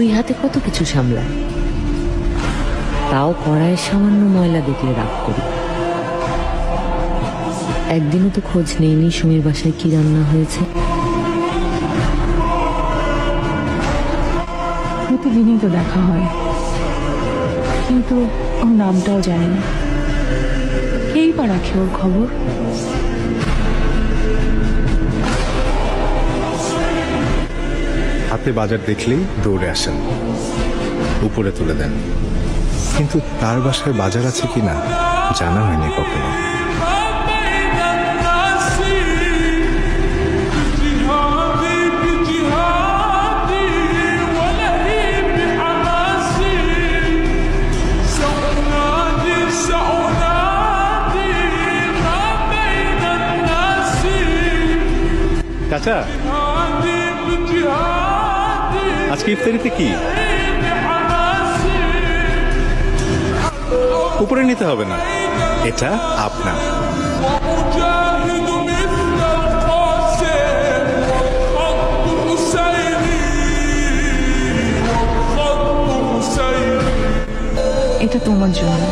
দুই হাতে কত কিছু সামলায়, তাও কড়াইয়ের সামান্য ময়লা দেখলে রাগ করি। একদিনও তো খোঁজ নেইনি সুমির বাসায় কি রান্না হয়েছে। প্রতিদিনই তো দেখা হয়, কিন্তু ওর নামটাও জানি না। কেই বা রাখে ওর খবর? হাতে বাজার দেখলেই দৌড়ে আসেন, উপরে তুলে দেন, কিন্তু তার বাসায় বাজার আছে কিনা জানা হয়নি কখনো। চাচা, আজকে ইফতারিতে কি? উপরে নিতে হবে না, এটা আপনার। এটা তোমার জন্য।